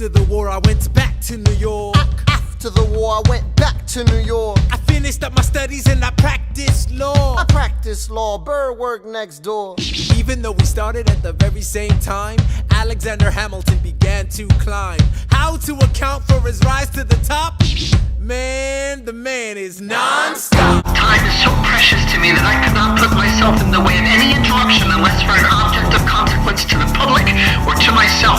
After the war, I went back to New York. After the war, I went back to New York. I finished up my studies and I practiced law. I practiced law, Burr worked next door. Even though we started at the very same time, Alexander Hamilton began to climb. How to account for his rise to the top? Man, the man is non-stop. Time is so precious to me that I could not put myself in the way of any interruption unless for an object of consequence to the public or to myself.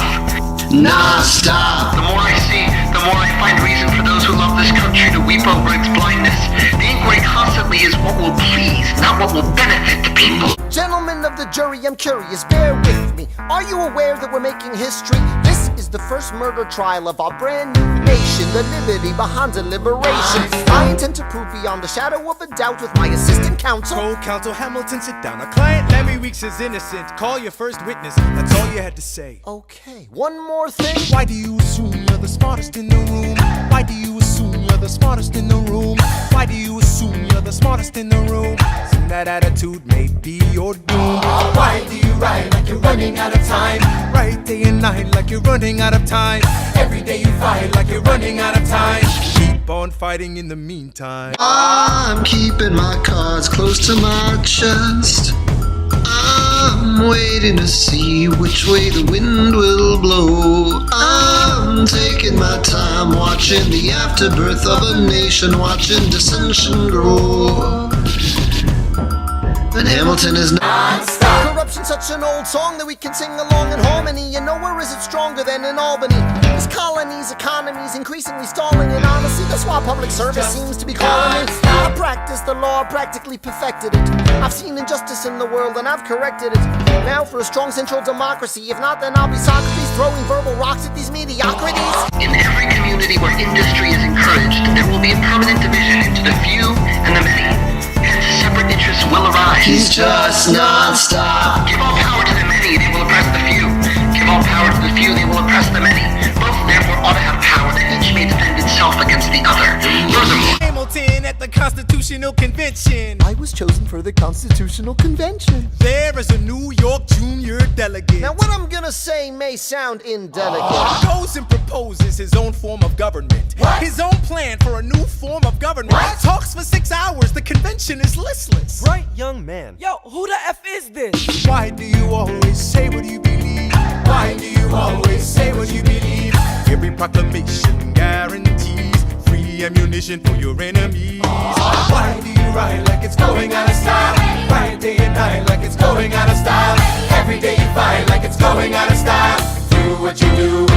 Non-stop. The more I see, the more I find reason for those who love this country to weep over its blindness. The inquiry constantly is what will please, not what will benefit the people. Gentlemen of the jury, I'm curious, bear with me. Are you aware that we're making history? This is the first murder trial of our brand new nation, the liberty behind deliberation. I intend to prove beyond the shadow of a doubt with my assistant counsel. Co-counsel Hamilton, sit down. Our client Lemmy Weeks is innocent. Call your first witness. That's all you had to say. Okay, one more thing. Why do you assume you're the smartest in the room? Why do you assume you're the smartest in the room? Why do you assume you're the smartest in the room? Soon that attitude may be your doom. Why do you write like you're running out of time? Write day and night like you're running out of time. Every day you fight like you're running out of time. Keep on fighting in the meantime. I'm keeping my cards close to my chest. I'm waiting to see which way the wind will blow. I'm taking my time watching the afterbirth of a nation, watching dissension grow. And Hamilton is non-stop. Corruption's such an old song that we can sing along in harmony. And nowhere is it stronger than in Albany. This colony's economy's increasingly stalling, and honestly, that's why public service seems to be calling me. I practiced the law, practically perfected it. I've seen injustice in the world and I've corrected it. Now for a strong central democracy. If not, then I'll be Socrates throwing verbal rocks at these mediocrities. In every community where industry is encouraged, there will be a permanent division into the few and the many. Hence, separate interests will arise. He's just non-stop. Give all power to the many, they will oppress the few. Give all power to the few, they will oppress the many. Both, therefore, ought to have power that each may defend itself against the other. Furthermore, Hamilton at the Constitutional Convention. I was chosen for the Constitutional Convention. There is a New York junior delegate. Now what I'm gonna say may sound indelicate. Goes and proposes his own form of government. What? His own plan for a new form of government. What? Talks for 6 hours. The convention is listless. Bright young man. Yo, who the F is this? Why do you always say what you believe? Why do you always say what you believe? Every proclamation guarantees free ammunition for your enemies. Why do you write like it's going out of style? Write day and night like it's going out of style. Every day you fight like it's going out of style. Do what you do.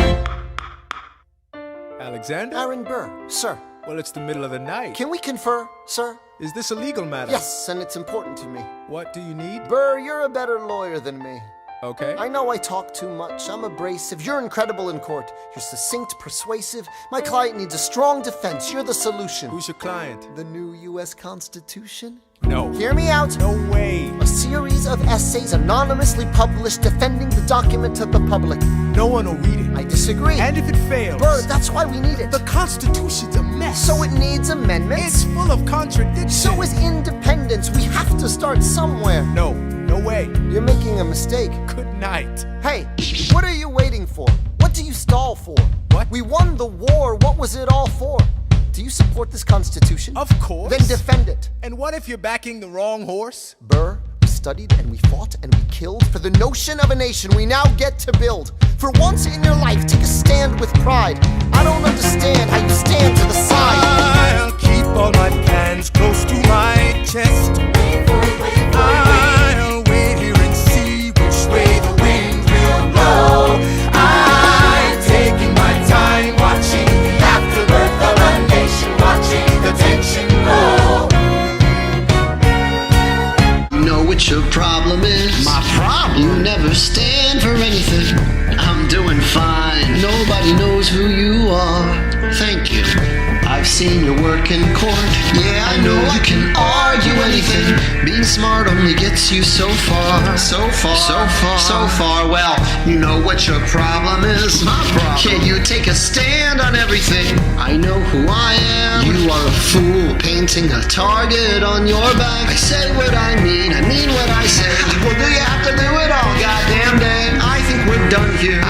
Alexander? Aaron Burr, sir. Well, it's the middle of the night. Can we confer, sir? Is this a legal matter? Yes, and it's important to me. What do you need? Burr, you're a better lawyer than me. Okay. I know I talk too much. I'm abrasive. You're incredible in court. You're succinct, persuasive. My client needs a strong defense. You're the solution. Who's your client? The new U.S. Constitution? No. Hear me out. No way. A series of essays anonymously published defending the document to the public. No one will read it. I disagree. And if it fails? Burr, that's why we need it. The Constitution's a mess. So it needs amendments. It's full of contradictions. So is independence. We have to start somewhere. No. No way. You're making a mistake. Good night. Hey, what are you waiting for? What do you stall for? What? We won the war. What was it all for? Do you support this Constitution? Of course. Then defend it. And what if you're backing the wrong horse? Burr, we studied and we fought and we killed for the notion of a nation we now get to build. For once in your life, take a stand with pride. I don't understand how you stand to the side. I'll keep all my plans close to my chest. I'll wait here and see which way the wind will blow. I'm taking my time watching the afterbirth of a nation, watching the tension grow. You know what your problem is? my problem. You never stand for anything. I'm doing fine. Nobody knows who you are. Thank you. I've seen your work in court. Yeah, I know you can argue. argue anything. Being smart only gets you so far. So far. Well, you know what your problem is. My problem. Can you take a stand on everything? I know who I am. You are a fool painting a target on your back. I say what I mean what I say. Well, do you have to do it all? Goddamn day. I think we're done here.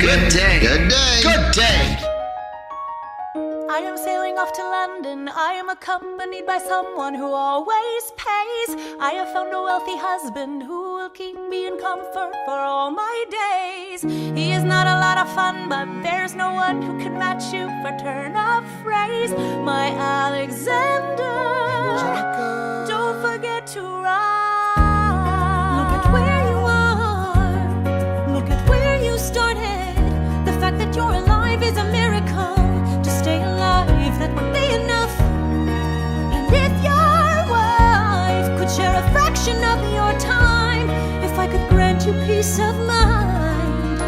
Good day. Good day. I am sailing off to London. I am accompanied by someone who always pays. I have found a wealthy husband who will keep me in comfort for all my days. He is not a lot of fun, but there's no one who can match you for turn of phrase. My Alexander, don't forget to ride. Look at where you are. Look at where you started. The fact that you're alive is a miracle. To stay alive, that would be enough. And if your wife could share a fraction of your time, if I could grant you peace of mind,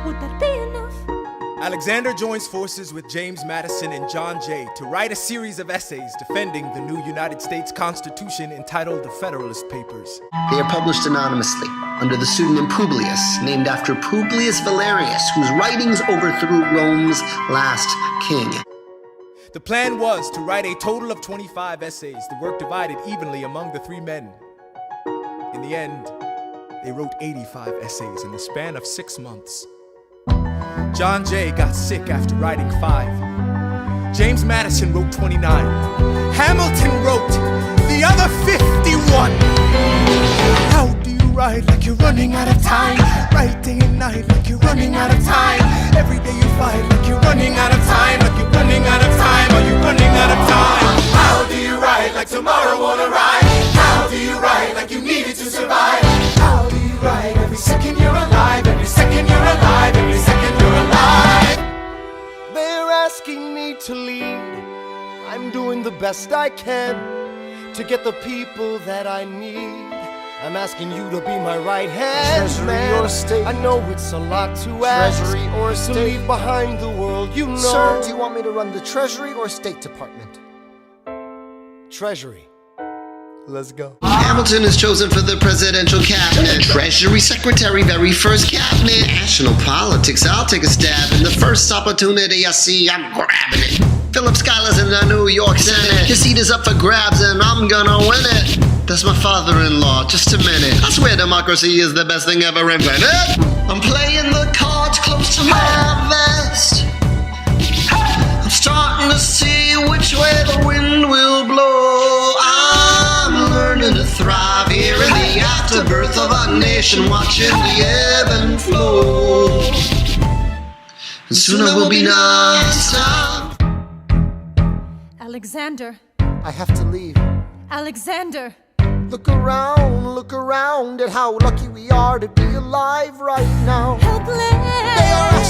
would that be enough? Alexander joins forces with James Madison and John Jay to write a series of essays defending the new United States Constitution entitled The Federalist Papers. They are published anonymously under the pseudonym Publius, named after Publius Valerius, whose writings overthrew Rome's last king. The plan was to write a total of 25 essays, the work divided evenly among the three men. In the end, they wrote 85 essays in the span of 6 months. John Jay got sick after writing 5. James Madison wrote 29. Hamilton wrote the other 51. How do you write like you're running out of time? Write day and night like you're running out of time. Every day you fight like you're running out of time. Like you're running out of time. Are you running out of time? How do you write like tomorrow won't arrive? How do you write like you need it to survive? How do you write every second you're alive? Every second you're alive. Every second you're alive. They're asking me to lead. I'm doing the best I can to get the people that I need. I'm asking you to be my right hand, Treasury man. Or state. I know it's a lot to ask. Treasury or state. To leave behind the world, you know. Sir, do you want me to run the Treasury or State Department? Treasury. Let's go. Hamilton is chosen for the presidential cabinet. Treasury Secretary, very first cabinet. National politics, I'll take a stab. In the first opportunity I see, I'm grabbing it. Philip Schuyler's in the New York Senate. His seat is up for grabs and I'm gonna win it. That's my father-in-law, just a minute. I swear democracy is the best thing ever invented. I'm playing the cards close to my vest. I'm starting to see which way the wind will blow. I'm learning to thrive here in the afterbirth of our nation, watching the ebb and flow. And soon I will be non-stop. Alexander, I have to leave. Alexander. Look around at how lucky we are to be alive right now. Helpless. They are